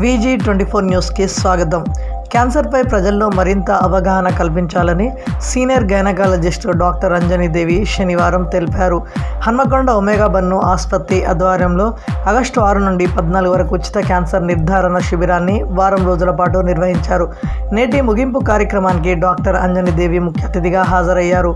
VG24 న్యూస్కి స్వాగతం. క్యాన్సర్పై ప్రజల్లో మరింత అవగాహన కల్పించాలని సీనియర్ గైనకాలజిస్ట్ డాక్టర్ అంజనీదేవి శనివారం తెలిపారు. హన్మకొండ ఒమేగా బన్ను ఆసుపత్రి ఆధ్వర్యంలో ఆగస్టు 6 నుండి 14 వరకు ఉచిత క్యాన్సర్ నిర్ధారణ శిబిరాన్ని వారం రోజుల పాటు నిర్వహించారు. నేటి ముగింపు కార్యక్రమానికి డాక్టర్ అంజనీదేవి ముఖ్య అతిథిగా హాజరయ్యారు.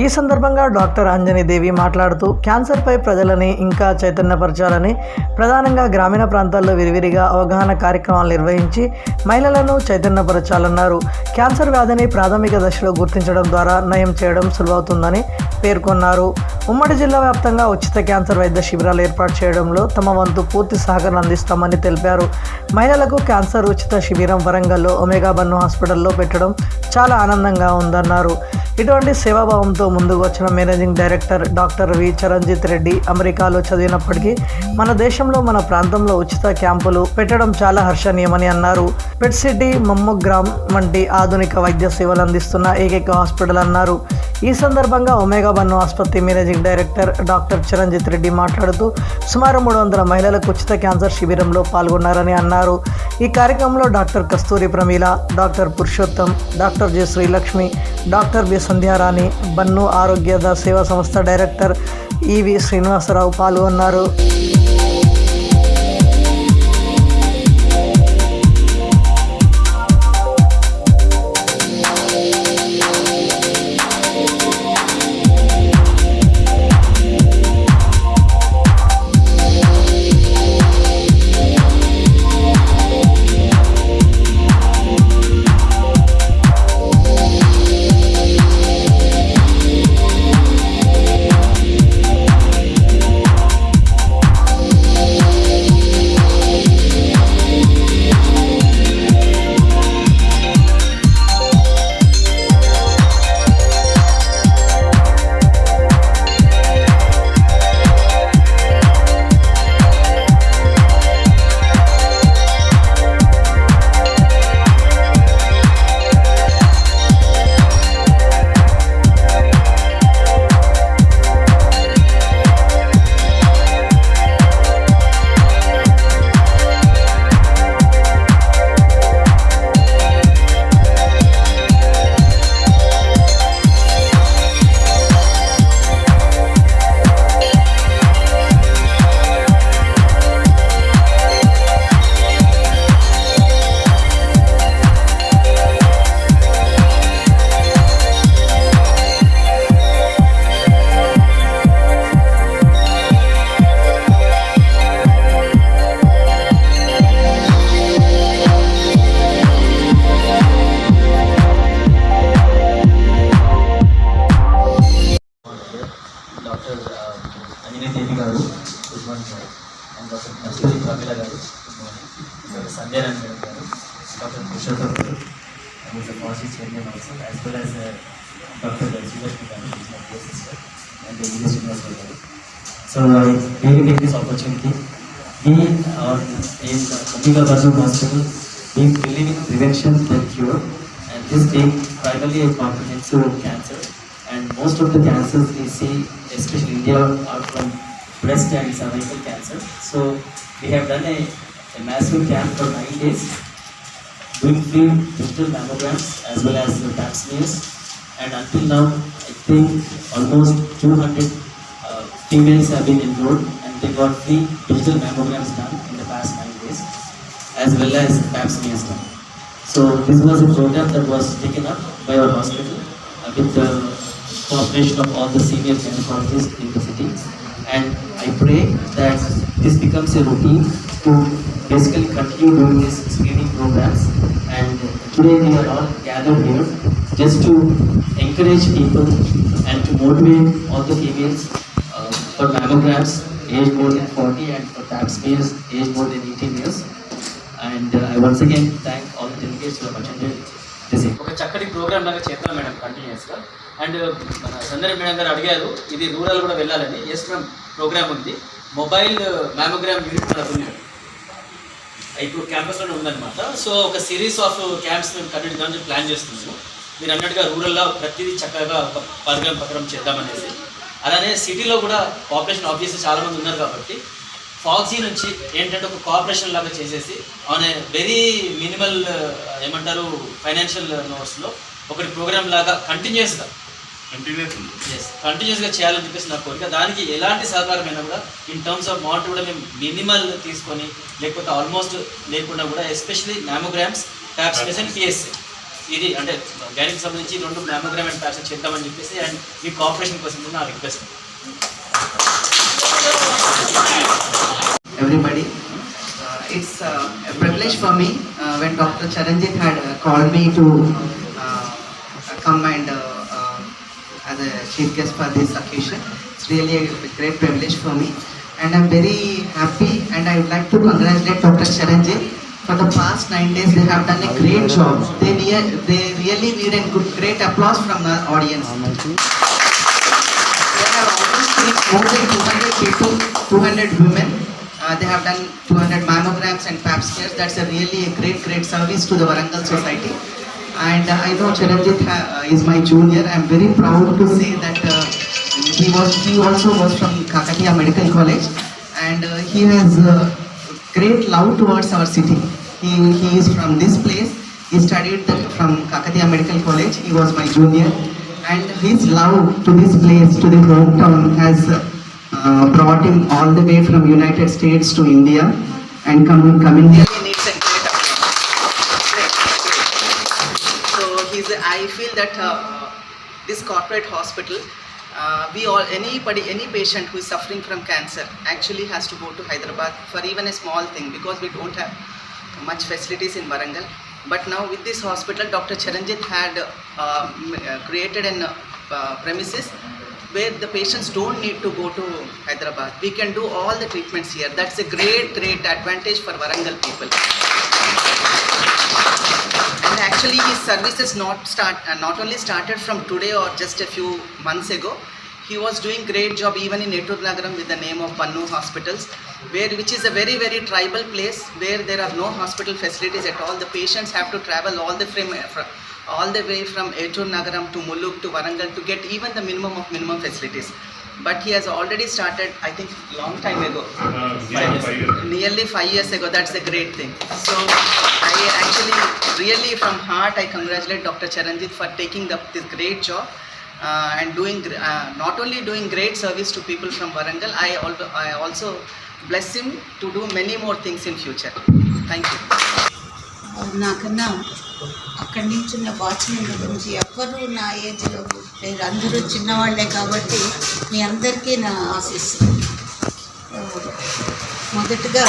ఈ సందర్భంగా డాక్టర్ అంజనీదేవి మాట్లాడుతూ క్యాన్సర్పై ప్రజలని ఇంకా చైతన్యపరచాలని, ప్రధానంగా గ్రామీణ ప్రాంతాల్లో విరివిరిగా అవగాహన కార్యక్రమాలు నిర్వహించి మహిళలను చైతన్యపరచాలన్నారు. క్యాన్సర్ వ్యాధిని ప్రాథమిక దశలో గుర్తించడం ద్వారా నయం చేయడం సులువవుతుందని పేర్కొన్నారు. ఉమ్మడి జిల్లా వ్యాప్తంగా ఉచిత క్యాన్సర్ వైద్య శిబిరాలు ఏర్పాటు చేయడంలో తమ వంతు పూర్తి సహకారం అందిస్తామని తెలిపారు. మహిళలకు క్యాన్సర్ ఉచిత శిబిరం వరంగల్లో ఒమేగా బన్ను హాస్పిటల్లో పెట్టడం చాలా ఆనందంగా ఉందన్నారు. ఇటువంటి సేవాభావంతో ముందుకు వచ్చిన managing director doctor V Charanjit Reddy అమెరికాలో చదివినప్పటికీ మన దేశంలో మన ప్రాంతంలో ఉచిత క్యాంపులు పెట్టడం చాలా హర్షణీయమని అన్నారు. పెట్ సిటీ, మమ్మోగ్రామ్ వంటి ఆధునిక వైద్య సేవలు అందిస్తున్న ఏకైక హాస్పిటల్ అన్నారు. ఈ సందర్భంగా ఒమేగా బన్ను ఆసుపత్రి managing director doctor Charanjit Reddy మాట్లాడుతూ సుమారు 300 మహిళలకు ఉచిత క్యాన్సర్ శిబిరంలో పాల్గొన్నారని అన్నారు. ఈ కార్యక్రమంలో doctor Kasturi Pramila, doctor Purushottam, doctor J Srilakshmi, doctor B Sandhyarani, బన్ను ఆరోగ్యద సేవా సంస్థ డైరెక్టర్ ఈవి శ్రీనివాసరావు పాల్గొన్నారు. అంజనీదేవి గారు good morning sir, and doctor Kasturi Pramila గారు good morning, doctor Sandhyarani madam గారు, డాక్టర్ పురుషోత్తం గారు, and is policy chairman also, as well as doctor Srilakshmi గారు, is my dear sister, and is Srinivas గారు. So I really take this opportunity. We are in Omega Banu Hospital, we believe in prevention than cure, and this being primarily a comprehensive cancer. And most of the cancers we see, especially in India, are from breast and cervical cancer. So we have done a massive camp for 9 days, doing free digital mammograms as well as pap smears. And until now, I think almost 200 females have been enrolled, and they got free digital mammograms done in the past 9 days, as well as pap smears done. So this was a program that was taken up by our hospital with the cooperation of all the senior gynecologists in the city, and I pray that this becomes a routine to basically continue doing these screening programs. And today we are all gathered here just to encourage people and to motivate all the females for mammograms aged more than 40 and for pap smears aged more than 18 years. And I once again thank all the delegates who have attended this. ఒక చక్కటి programme లాగా చేద్దాం madam కంటిన్యూస్గా. And మన సందర్భ madam గారు అడిగారు ఇది రూరల్ కూడా వెళ్ళాలని. ఎస్ మ్యామ్, ప్రోగ్రామ్ ఉంది. మొబైల్ మ్యామోగ్రామ్ యూనిట్ మనకు ఉంది, ఇప్పుడు క్యాంపస్లోనే ఉందన్నమాట. సో ఒక సిరీస్ ఆఫ్ క్యాంప్స్ మేము కండక్ట్ చేద్దామని ప్లాన్ చేస్తున్నాము. మీరు అన్నట్టుగా రూరల్లో ప్రతిదీ చక్కగా ఒక పథకం చేద్దామనేసి. అలానే సిటీలో కూడా పాపులేషన్ ఆబ్వియస్లీ చాలామంది ఉన్నారు కాబట్టి ఫాక్సీ నుంచి ఏంటంటే ఒక కార్పొరేషన్ లాగా చేసేసి ఆన్ ఏ వెరీ మినిమల్ ఏమంటారు ఫైనాన్షియల్ నోట్స్లో ఒకటి ప్రోగ్రామ్ లాగా కంటిన్యూస్గా చేయాలని చెప్పేసి నా కోరిక. దానికి ఎలాంటి సహకారమైనా కూడా ఇన్ టర్మ్స్ ఆఫ్ అమౌంట్ కూడా మేము మినిమల్ తీసుకొని లేకపోతే ఆల్మోస్ట్ లేకుండా కూడా especially mammograms pap smears and PSC ఇది అంటే గైనిక్ సంబంధించి 2 మ్యామోగ్రామ్ అండ్ ప్యాప్స్ చేద్దామని చెప్పేసి అండ్ మీ కోఆపరేషన్ కోసం నా request. Everybody, it's a privilege for me when Dr. Charanjit had called me to come and as a chief guest for this occasion. It's really a great privilege for me, and I'm very happy, and I would like to congratulate Dr. Charanjit. For the past 9 days, they have done a great job. They really need a great applause from the audience. They have almost treated more than 200 people, 200 women. They have done 200 mammograms and pap smears. That's a really a great service to the Warangal society. And I know Charanjit is my junior. I'm very proud to say that he also was from Kakatiya Medical College, and he has great love towards our city. He is from this place. He studied from Kakatiya Medical College. He was my junior, and his love to this place, to the hometown, has brought him all the way from United States to India, and coming here. He needs a great applause. So I feel that this corporate hospital, any patient who is suffering from cancer actually has to go to Hyderabad for even a small thing, because we don't have much facilities in Warangal. But now with this hospital, Dr. Charanjit had created an premises where the patients don't need to go to Hyderabad. We can do all the treatments here. That's a great advantage for Warangal people. And actually his services not only started from today or just a few months ago. He was doing great job even in Ettur Nagaram with the name of Pannu Hospitals, which is a very tribal place where there are no hospital facilities at all. The patients have to travel all the way from Ettur Nagaram to Mulluk to Warangal to get even the minimum of minimum facilities. But he has already started, I think, long time ago. Nearly 5 years ago. That's a great thing. So I actually really from heart I congratulate Dr. Charanjit for taking this great job and not only doing great service to people from Warangal. I also bless him to do many more things in future. Thank you. నాకన్నా అక్కడి నుంచి ఉన్న watchman గురించి ఎవ్వరూ నా ఏజ్లో లేరు, అందరూ చిన్నవాళ్లే. కాబట్టి మీ అందరికీ నా ఆశీస్సు. మొదటగా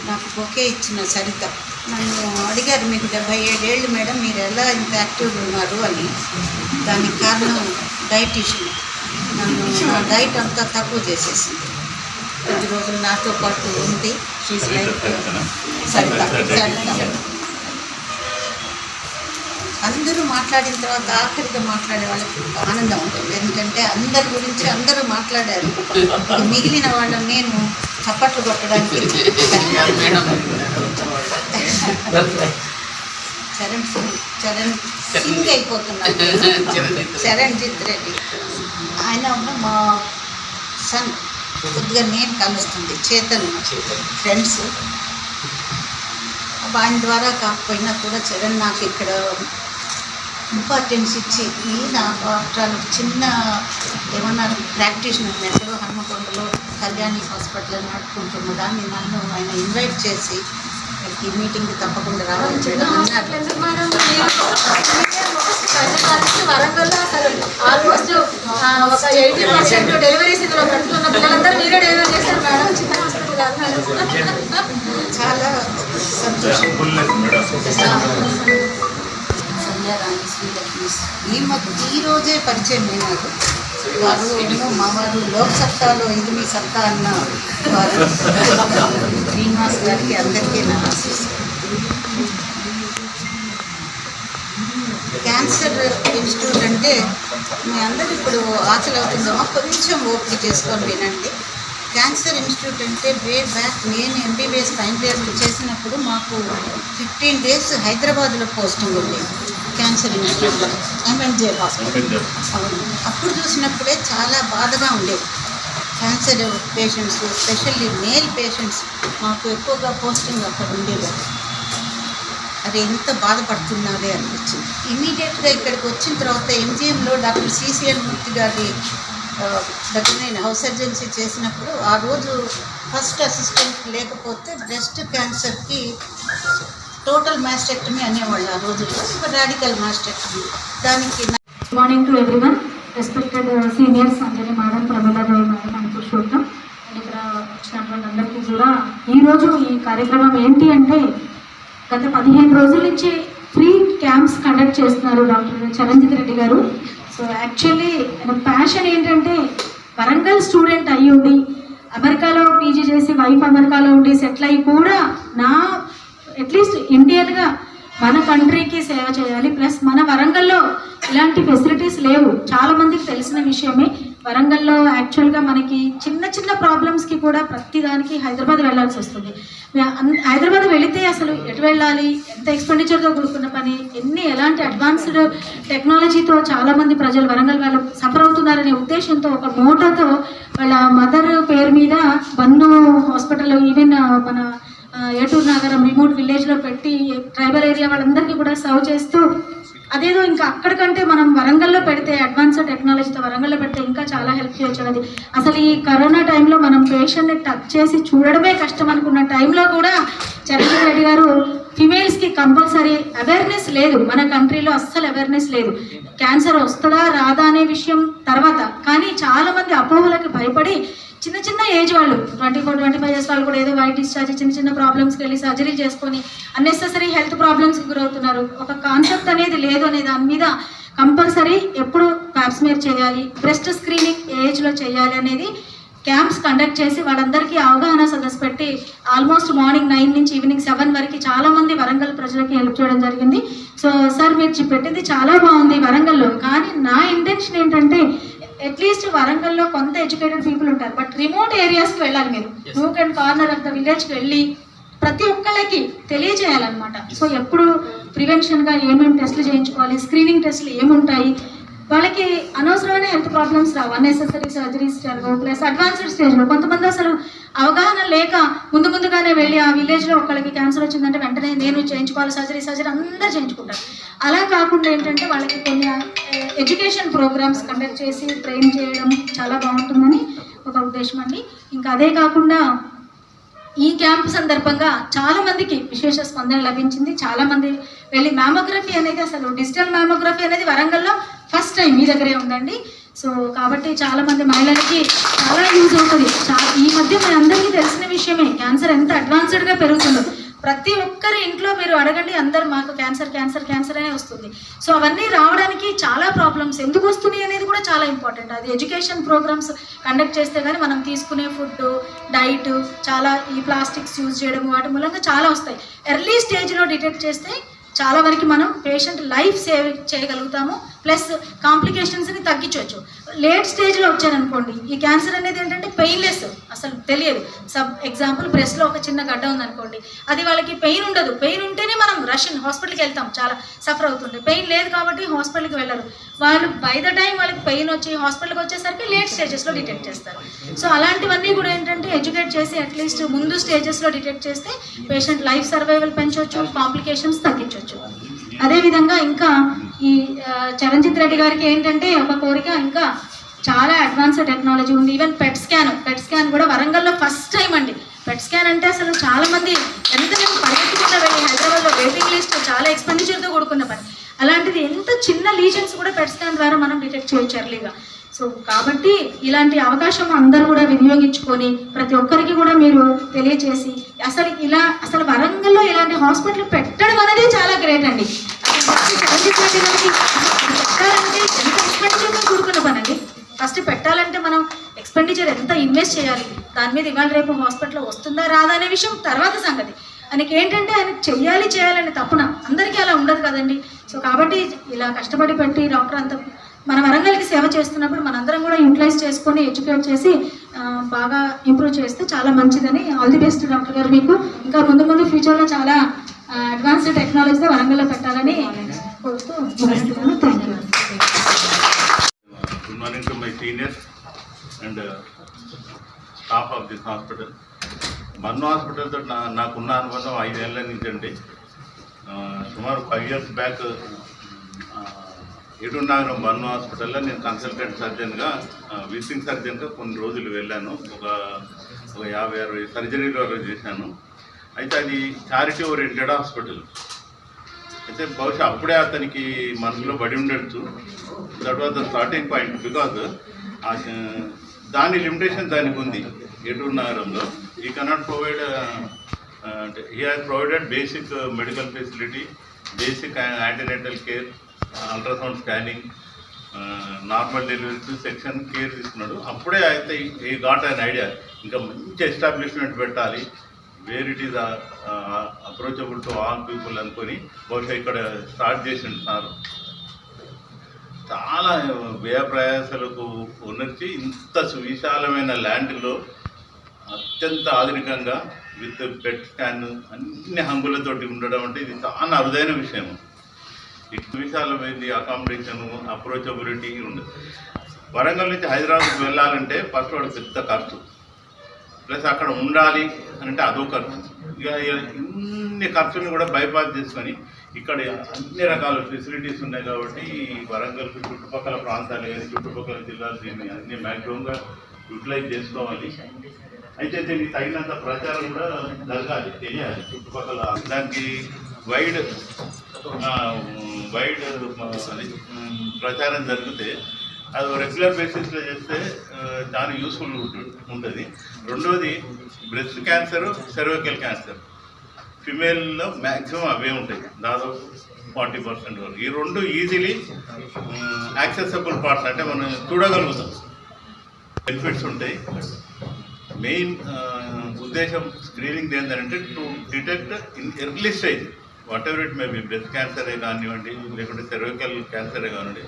నాకు బొకే ఇచ్చిన సరిత నన్ను అడిగారు, మీకు 77 ఏళ్ళు మేడం, మీరు ఎలా ఇంత యాక్టివ్గా ఉన్నారు అని. దానికి కారణం డైటీషియన్. నా డైట్ అంతా తక్కువ చేసేసింది. 10 రోజులు నాతో పాటు ఉంది. She's like Saritha. అందరూ మాట్లాడిన తర్వాత ఆఖరిగా మాట్లాడే వాళ్ళకి ఆనందం ఉంటుంది. ఎందుకంటే అందరి గురించి అందరూ మాట్లాడారు. మిగిలిన వాళ్ళని నేను చప్పట్లు కొట్టడానికి చరణ్ సింగ్ అయిపోతున్నాను. చరణ్జిత్ రెడ్డి ఆయన మా సన్ కొద్దిగా నేను కలుస్తుంది. చేతన్ ఫ్రెండ్స్. ఆయన ద్వారా కాకపోయినా కూడా చరణ్ నాకు ఇక్కడ ఇంపార్టెన్స్ ఇచ్చి ఆఫ్టర్ చిన్న ఏమన్నారు ప్రాక్టీషనర్ ఎక్కడో హన్మకొండలో కళ్యాణి హాస్పిటల్ నడుపుకుంటున్న దాన్ని నన్ను ఆయన ఇన్వైట్ చేసి ఈ మీటింగ్కి తప్పకుండా రావాలి చేయడం అన్నారు. వరంగల్లో అసలు ఆల్మోస్ట్ ఒక 80% డెలివరీస్ ఇందులో పెడుతున్న పిల్లలందరూ మీరే డెలివరీ చేశారు మేడం. చిన్న హాస్పిటల్ చాలా సంతోషం. సంధ్యారాణి శ్రీలక్ష్మి ఈ రోజే పరిచయం అయినారు. వారు మా వారు లోక్ సత్తాలో ఇది మీ సత్తా అన్న వారు శ్రీనివాస్ గారికి అందరికీ నా ఆశీస్సు. క్యాన్సర్ ఇన్స్టిట్యూట్ అంటే మీ అందరూ ఇప్పుడు ఆశలు అవుతుందేమో, కొంచెం ఓపిక చేసుకొని వినండి. క్యాన్సర్ ఇన్స్టిట్యూట్ అంటే వే బ్యాక్ నేను ఎంబీబీఎస్ ఫైనల్ ఇయర్ చేసినప్పుడు మాకు 15 days హైదరాబాద్లో పోస్టింగ్ ఉండేది క్యాన్సర్ ఇన్స్టిట్యూట్లో, ఎంఎన్జే హాస్పిటల్. అప్పుడు చూసినప్పుడే చాలా బాధగా ఉండేది. Cancer patients, specially male patients మాకు ఎక్కువగా పోస్టింగ్ అక్కడ ఉండేవారు. అది ఎంత బాధపడుతున్నారే అనిపించింది. ఇమీడియట్గా ఇక్కడికి వచ్చిన తర్వాత ఎంజిఎంలో డాక్టర్ సిసిఎన్ మూర్తి గారి దగ్గర నేను హౌస్ సర్జన్సీ చేసినప్పుడు ఆ రోజు ఫస్ట్ అసిస్టెంట్ లేకపోతే బ్రెస్ట్ క్యాన్సర్కి టోటల్ మాస్టెక్టమీ అనేవాళ్ళు ఆ రోజుల్లో, ఇప్పుడు రాడికల్ మాస్టెక్టమీ. దానికి good morning to everyone, respected seniors Anjali madam, Pramila Rao madam and Purushottam and ఇక్కడ వచ్చినటువంటి అందరికీ కూడా ఈరోజు ఈ కార్యక్రమం ఏంటి అంటే గత 15 రోజుల నుంచి ఫ్రీ క్యాంప్స్ కండక్ట్ చేస్తున్నారు డాక్టర్ చరణ్జిత్ రెడ్డి గారు. సో యాక్చువల్లీ ప్యాషన్ ఏంటంటే వరంగల్ స్టూడెంట్ అయ్యి ఉండి అమెరికాలో పీజీ చేసి వైఫ్ అమెరికాలో ఉండి సెటిల్ అయ్యి కూడా నా అట్లీస్ట్ ఇండియన్గా మన కంట్రీకి సేవ చేయాలి. ప్లస్ మన వరంగల్లో ఇలాంటి ఫెసిలిటీస్ లేవు, చాలామందికి తెలిసిన విషయమే. వరంగల్లో యాక్చువల్గా మనకి చిన్న చిన్న ప్రాబ్లమ్స్కి కూడా ప్రతిదానికి హైదరాబాద్ వెళ్ళాల్సి వస్తుంది. హైదరాబాద్ వెళితే అసలు ఎటు వెళ్ళాలి, ఎంత ఎక్స్పెండిచర్తో కూడుకున్న పని, ఎలాంటి అడ్వాన్స్డ్ టెక్నాలజీతో చాలామంది ప్రజలు వరంగల్ వాళ్ళు సఫర్ అవుతున్నారనే ఉద్దేశంతో ఒక మోటోతో వాళ్ళ మదర్ పేరు మీద బన్ను హాస్పిటల్, ఈవెన్ మన ఏటూరు నగరం రిమోట్ విలేజ్లో పెట్టి ట్రైబల్ ఏరియా వాళ్ళందరికీ కూడా సర్వ్ చేస్తూ, అదేదో ఇంకా అక్కడికంటే మనం వరంగల్లో పెడితే అడ్వాన్స్డ్ టెక్నాలజీతో వరంగల్లో పెడితే ఇంకా చాలా హెల్ప్ చేయొచ్చు. అది అసలు ఈ కరోనా టైంలో మనం పేషెంట్ని టచ్ చేసి చూడడమే కష్టం అనుకున్న టైంలో కూడా చరణ్ రెడ్డి గారు ఫిమేల్స్కి కంపల్సరీ అవేర్నెస్ లేదు, మన కంట్రీలో అస్సలు అవేర్నెస్ లేదు. క్యాన్సర్ వస్తుందా రాదా అనే విషయం తర్వాత, కానీ చాలామంది అపోహలకి భయపడి చిన్న చిన్న ఏజ్ వాళ్ళు 24-25 ఇయర్స్ వాళ్ళు కూడా ఏదో వైట్ డిశ్చార్జ్ చిన్న చిన్న ప్రాబ్లమ్స్కి వెళ్ళి సర్జరీ చేసుకొని అన్నెసెసరీ హెల్త్ ప్రాబ్లమ్స్కి గురవుతున్నారు. ఒక కాన్సెప్ట్ అనేది లేదు అనే దాని మీద కంపల్సరీ ఎప్పుడు ప్యాప్స్మేర్ చేయాలి, బ్రెస్ట్ స్క్రీనింగ్ ఏజ్లో చేయాలి అనేది క్యాంప్స్ కండక్ట్ చేసి వాళ్ళందరికీ అవగాహన సదస్సు పెట్టి ఆల్మోస్ట్ మార్నింగ్ 9 నుంచి ఈవినింగ్ 7 వరకు చాలామంది వరంగల్ ప్రజలకి హెల్ప్ చేయడం జరిగింది. సో సార్ మీరు పెట్టింది చాలా బాగుంది వరంగల్లో, కానీ నా ఇంటెన్షన్ ఏంటంటే అట్లీస్ట్ వరంగల్లో కొంత ఎడ్యుకేటెడ్ పీపుల్ ఉంటారు, బట్ రిమోట్ ఏరియాస్కి వెళ్ళాలి. మీరు nook and corner of the విలేజ్కి వెళ్ళి ప్రతి ఒక్కళ్ళకి తెలియజేయాలన్నమాట. సో ఎప్పుడు ప్రివెన్షన్గా ఏమేమి టెస్టులు చేయించుకోవాలి, స్క్రీనింగ్ టెస్టులు ఏముంటాయి, వాళ్ళకి అనవసరమైన హెల్త్ ప్రాబ్లమ్స్ రావు, అన్నెసెసరీ సర్జరీస్ జరగవు. ప్లస్ అడ్వాన్స్డ్ స్టేజ్లో కొంతమంది అసలు అవగాహన లేక ముందుగానే వెళ్ళి ఆ విలేజ్లో ఒకళ్ళకి క్యాన్సర్ వచ్చిందంటే వెంటనే నేను చేయించుకోవాలి సర్జరీ అందరూ చేయించుకుంటారు. అలా కాకుండా ఏంటంటే వాళ్ళకి కొన్ని ఎడ్యుకేషన్ ప్రోగ్రామ్స్ కండక్ట్ చేసి ట్రైన్ చేయడం చాలా బాగుంటుందని ఒక ఉద్దేశం అండి. ఇంకా అదే కాకుండా ఈ క్యాంప్ సందర్భంగా చాలామందికి విశేష స్పందన లభించింది. చాలామంది వెళ్ళి మ్యామోగ్రఫీ అనేది, అసలు డిజిటల్ మ్యామోగ్రఫీ అనేది వరంగల్లో ఫస్ట్ టైం మీ దగ్గరే ఉందండి. సో కాబట్టి చాలామంది మహిళలకి చాలా యూజ్ అవుతుంది. ఈ మధ్య మన అందరికీ తెలిసిన విషయమే క్యాన్సర్ ఎంత అడ్వాన్స్డ్గా పెరుగుతుందో. ప్రతి ఒక్కరి ఇంట్లో మీరు అడగండి, అందరు మాకు క్యాన్సర్ అనే వస్తుంది. సో అవన్నీ రావడానికి చాలా ప్రాబ్లమ్స్ ఎందుకు వస్తున్నాయి అనేది కూడా చాలా ఇంపార్టెంట్. అది ఎడ్యుకేషన్ ప్రోగ్రామ్స్ కండక్ట్ చేస్తే కానీ మనం తీసుకునే ఫుడ్, డైట్, చాలా ఈ ప్లాస్టిక్స్ యూజ్ చేయడం వాటి మూలంగా చాలా వస్తాయి. ఎర్లీ స్టేజ్లో డిటెక్ట్ చేస్తే చాలా వరకు మనం పేషెంట్ లైఫ్ సేవ్ చేయగలుగుతాము, ప్లస్ కాంప్లికేషన్స్ని తగ్గించవచ్చు. లేట్ స్టేజ్లో వచ్చారనుకోండి, ఈ క్యాన్సర్ అనేది ఏంటంటే పెయిన్లెస్, అసలు తెలియదు. ఎగ్జాంపుల్ బ్రెస్ట్లో ఒక చిన్న గడ్డ ఉందనుకోండి, అది వాళ్ళకి పెయిన్ ఉండదు. పెయిన్ ఉంటేనే మనం హాస్పిటల్కి వెళ్తాం, చాలా సఫర్ అవుతుండే. పెయిన్ లేదు కాబట్టి హాస్పిటల్కి వెళ్ళరు వాళ్ళు. బై ద టైం వాళ్ళకి పెయిన్ వచ్చి హాస్పిటల్కి వచ్చేసరికి లేట్ స్టేజెస్లో డిటెక్ట్ చేస్తారు. సో అలాంటివన్నీ కూడా ఏంటంటే ఎడ్యుకేట్ చేసి అట్లీస్ట్ ముందు స్టేజెస్లో డిటెక్ట్ చేస్తే పేషెంట్ లైఫ్ సర్వైవల్ పెంచవచ్చు, కాంప్లికేషన్స్ తగ్గించవచ్చు. అదేవిధంగా ఇంకా ఈ చరణ్జిత్ రెడ్డి గారికి ఏంటంటే ఒక కోరిక, ఇంకా చాలా అడ్వాన్స్డ్ టెక్నాలజీ ఉంది. ఈవెన్ పెట్ స్కాన్ కూడా వరంగల్లో ఫస్ట్ టైం అండి. పెట్ స్కాన్ అంటే అసలు చాలామంది ఎంతమంది పరిగెత్తుకుంటూ వెళ్ళి హైదరాబాద్లో వెయిటింగ్ లిస్ట్, చాలా ఎక్స్పెండిచర్తో కూడుకున్న పని. అలాంటిది ఎంత చిన్న లీజన్స్ కూడా పెట్ స్కాన్ ద్వారా మనం డిటెక్ట్ చేయొచ్చు ఎర్లీగా. సో కాబట్టి ఇలాంటి అవకాశం అందరూ కూడా వినియోగించుకొని ప్రతి ఒక్కరికి కూడా మీరు తెలియచేసి అసలు వరంగల్లో ఇలాంటి హాస్పిటల్ పెట్టడం అనేది చాలా గ్రేట్ అండి. పెట్టాలంటే ఎంత ఎక్స్పెండిచర్తో కూడుకున్న పని అండి. ఫస్ట్ పెట్టాలంటే మనం ఎక్స్పెండిచర్ ఎంత ఇన్వెస్ట్ చేయాలి, దాని మీద ఇవాళ రేపు హాస్పిటల్ వస్తుందా రాదా అనే విషయం తర్వాత సంగతి. ఆయనకి ఏంటంటే ఆయనకు చెయ్యాలని తప్పున, అందరికీ అలా ఉండదు కదండి. సో కాబట్టి ఇలా కష్టపడి పెట్టి డాక్టర్ అంతా మన వరంగల్కి సేవ చేస్తున్నప్పుడు మనందరం కూడా యూటిలైజ్ చేసుకొని ఎడ్యుకేట్ చేసి బాగా ఇంప్రూవ్ చేస్తే చాలా మంచిదని. ఆల్ ది బెస్ట్ డాక్టర్ గారు. మీకు ఇంకా ముందు ఫ్యూచర్లో చాలా అడ్వాన్స్డ్ టెక్నాలజీతో వరంగల్లో పెట్టాలని కోరుతూ ముగిస్తున్నాను. Thank you. Good morning to my seniors and this hospital. మన్ను హాస్పిటల్తో నాకున్న అనుబంధం 5 ఏళ్ళ నుంచి అండి. సుమారు 5 years బ్యాక్ ఏడున్నాగరం మన్ను హాస్పిటల్లో నేను కన్సల్టెంట్ సర్జన్గా, విజిటింగ్ సర్జన్గా కొన్ని రోజులు వెళ్ళాను. ఒక 50-60 సర్జరీలు వరకు చేశాను. అయితే అది చారిటీ ఓరియంటెడ్ హాస్పిటల్. అయితే బహుశా అప్పుడే అతనికి మనసులో పడి ఉండొచ్చు. That was the starting point. Because దాని లిమిటేషన్ దానికి ఉంది. ఏటూరు నగరంలో ఈ cannot provide, he has provided basic medical facility, basic antenatal care, ultrasound scanning, normal delivery section care తీసుకున్నాడు. అప్పుడే అయితే ఈ గాట్ అన్ ఐడియా, ఇంకా మంచి ఎస్టాబ్లిష్మెంట్ పెట్టాలి, where it is approachable to all people అనుకొని బహుశా ఇక్కడ స్టార్ట్ చేసిండు సార్. చాలా వ్యయ ప్రయాసాలకు ఉన్నర్చి ఇంత సువిశాలమైన ల్యాండ్లో అత్యంత ఆధునికంగా విత్ బెడ్ స్కాన్ అన్ని హంగులతోటి ఉండడం అంటే ఇది చాలా అరుదైన విషయం. ఇటు విశాలమైంది అకామిడేషను, అప్రోచబిలిటీ ఉండదు. వరంగల్ నుంచి హైదరాబాద్కి వెళ్ళాలంటే ఫస్ట్ వాడు పెద్ద ఖర్చు, ప్లస్ అక్కడ ఉండాలి అంటే అదో ఖర్చు. ఇక ఇన్ని ఖర్చుని కూడా బైపాస్ చేసుకొని ఇక్కడ అన్ని రకాల ఫెసిలిటీస్ ఉన్నాయి కాబట్టి వరంగల్కి చుట్టుపక్కల ప్రాంతాలు కానీ చుట్టుపక్కల జిల్లాలు దీన్ని అన్ని మ్యాక్సిమంగా యూటిలైజ్ చేసుకోవాలి. అయితే దీనికి తగినంత ప్రచారం కూడా జరగాలి, తెలియాలి చుట్టుపక్కల. దానికి వైడ్ ప్రచారం జరిగితే అది రెగ్యులర్ బేసిస్లో చేస్తే చాలా యూస్ఫుల్ ఉంటుంది. రెండోది బ్రెస్ట్ క్యాన్సరు, సెర్వికల్ క్యాన్సర్, ఫిమేల్లో మ్యాక్సిమం అవే ఉంటాయి, దాదాపు 40% వరకు. ఈ రెండు ఈజీలీ యాక్సెసబుల్ పార్ట్స్, అంటే మనం చూడగలుగుతాం, బెనిఫిట్స్ ఉంటాయి. మెయిన్ ఉద్దేశం స్క్రీనింగ్ ఏంటంటే to detect in early stage whatever it may be, breast క్యాన్సరే కానివ్వండి లేకుంటే సెర్వికల్ క్యాన్సరే కానివ్వండి.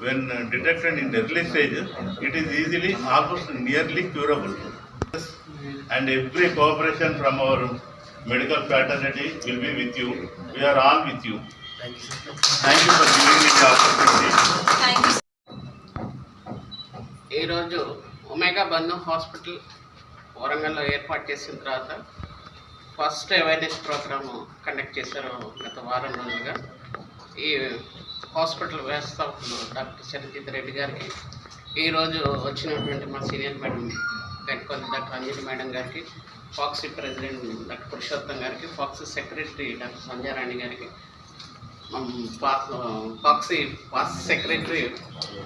When detected in early stage it is easily almost nearly curable. And every cooperation from our medical fraternity will be with you. We are all with you. Thank you for giving me the opportunity. Thank you. ఈరోజు omega bun hospital వరంగల్లో ఏర్పాటు చేసిన తర్వాత first awareness programme conduct చేశారు గత వారం రోజులుగా. ఈ హాస్పిటల్ వ్యవస్థాపకులు డాక్టర్ చరణ్జిత్ రెడ్డి గారికి, ఈరోజు వచ్చినటువంటి మా సీనియర్ మేడం గడ్కొల్లి డాక్టర్ అంజలి మేడం గారికి, ఫాక్సీ ప్రెసిడెంట్ డాక్టర్ పురుషోత్తం గారికి, ఫాక్సీ సెక్రటరీ డాక్టర్ సంధ్యారాణి గారికి, ఫాక్సీ సెక్రటరీ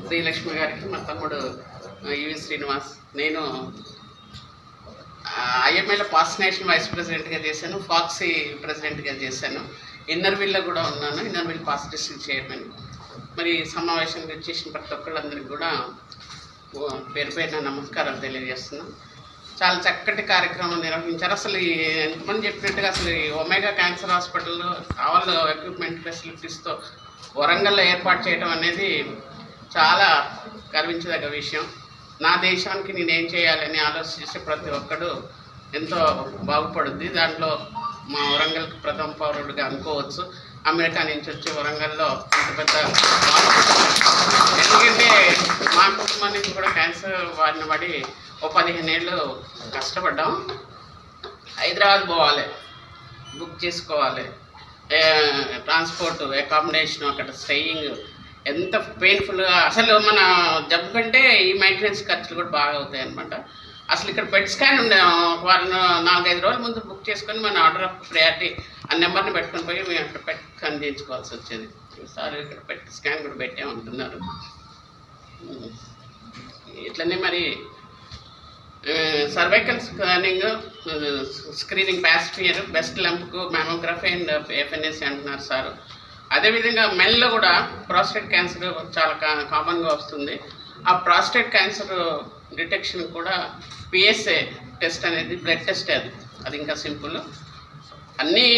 శ్రీలక్ష్మి గారికి, మా తమ్ముడు ఈవి శ్రీనివాస్, నేను ఐఎంఏలో పాస్ నేషనల్ వైస్ ప్రెసిడెంట్గా చేశాను, ఫాక్సీ ప్రెసిడెంట్గా చేశాను, ఇన్నర్విల్లో కూడా ఉన్నాను, ఇన్నర్విల్ పాస్ డిస్ట్రిక్ట్ చైర్మన్. మరి సమావేశానికి వచ్చేసిన ప్రతి ఒక్కళ్ళందరికీ కూడా పేరు పేరున నమస్కారాలు తెలియజేస్తున్నాం. చాలా చక్కటి కార్యక్రమం నిర్వహించారు. అసలు ఎంతమంది చెప్పినట్టుగా అసలు ఈ ఒమేగా క్యాన్సర్ హాస్పిటల్లో ఆల్ ఎక్విప్మెంట్ ఫెసిలిటీస్తో వరంగల్లో ఏర్పాటు చేయడం అనేది చాలా గర్వించదగ్గ విషయం. నా దేశానికి నేనేం చేయాలని ఆలోచించే ప్రతి ఒక్కడు ఎంతో బాగుపడుద్ది. దాంట్లో మా వరంగల్కి ప్రథమ పౌరుడిగా అనుకోవచ్చు. అమెరికా నుంచి వచ్చే వరంగల్లో ఇంత పెద్ద, ఎందుకంటే మా కుటుంబం నుంచి కూడా క్యాన్సర్ బారిన పడి 15 ఏళ్ళు కష్టపడ్డాం. హైదరాబాద్ పోవాలి, బుక్ చేసుకోవాలి, ట్రాన్స్పోర్ట్, అకామిడేషన్, అక్కడ స్టేయింగ్ ఎంత పెయిన్ఫుల్గా. అసలు మన జబ్బు కంటే ఈ మెయింటెనెన్స్ ఖర్చులు కూడా బాగా అవుతాయి అన్నమాట. అసలు ఇక్కడ పెట్ స్కాన్ ఉండే వారు 4-5 రోజుల ముందు బుక్ చేసుకొని మన ఆర్డర్ ఆఫ్ ప్రయారిటీ ఆ నెంబర్ని పెట్టుకొని పోయి మేము అక్కడ పెట్ స్కాన్ చేయించుకోవాల్సి వచ్చేది. ఈసారి ఇక్కడ పెట్ స్కాన్ కూడా పెట్టామంటున్నారు. ఇట్లనే మరి సర్వైకల్ స్క్రీనింగ్ ప్యాస్ఫియర్, బెస్ట్ లంప్కు మ్యామోగ్రఫీ అండ్ ఎఫ్ఎన్ఎస్సి అంటున్నారు సార్. అదేవిధంగా మెన్లో కూడా ప్రాస్టేట్ క్యాన్సర్ చాలా కామన్గా వస్తుంది. ఆ ప్రాస్టేట్ క్యాన్సర్ డిటెక్షన్ కూడా పిఎస్ఏ టెస్ట్ అనేది బ్లడ్ టెస్ట్, అది ఇంకా సింపుల్. అన్ని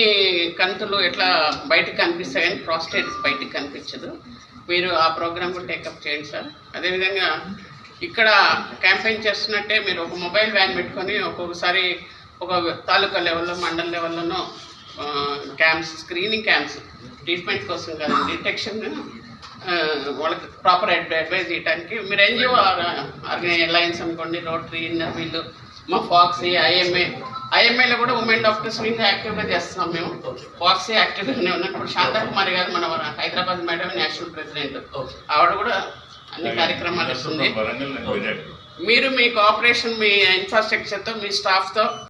కంతులు ఎట్లా బయటకు కనిపిస్తాయి కానీ ప్రాస్టేట్ బయటకు కనిపించదు. మీరు ఆ ప్రోగ్రామ్ కూడా టేకప్ చేయండి సార్. అదేవిధంగా ఇక్కడ క్యాంపెయిన్ చేస్తున్నట్టే మీరు ఒక మొబైల్ వ్యాన్ పెట్టుకొని ఒక్కొక్కసారి ఒక తాలూకా లెవెల్లో, మండల లెవెల్లోనో క్యాంప్స్, స్క్రీనింగ్ క్యాంప్స్, ట్రీట్మెంట్ కోసం కాదు, డిటెక్షన్, వాళ్ళకి ప్రాపర్ అడ్వైజ్ చేయడానికి మీరు ఎన్జిఓ అలయన్స్ అనుకోండి, రోటరీ, ఇన్నర్వీల్, మా ఫాక్సీ ఐఎంఏలో కూడా ఉమెన్ డాక్టర్స్ ఇంకా యాక్టివ్గా చేస్తున్నాం మేము. ఫాక్సీ యాక్టివ్గానే ఉన్నాం. ఇప్పుడు శాంతకుమారి గారు మన హైదరాబాద్ మేడం నేషనల్ ప్రెసిడెంట్, ఆవిడ కూడా అన్ని కార్యక్రమాలు ఇస్తుంది. వరంగల్ మీరు మీ కోఆపరేషన్, మీ ఇన్ఫ్రాస్ట్రక్చర్తో, మీ స్టాఫ్తో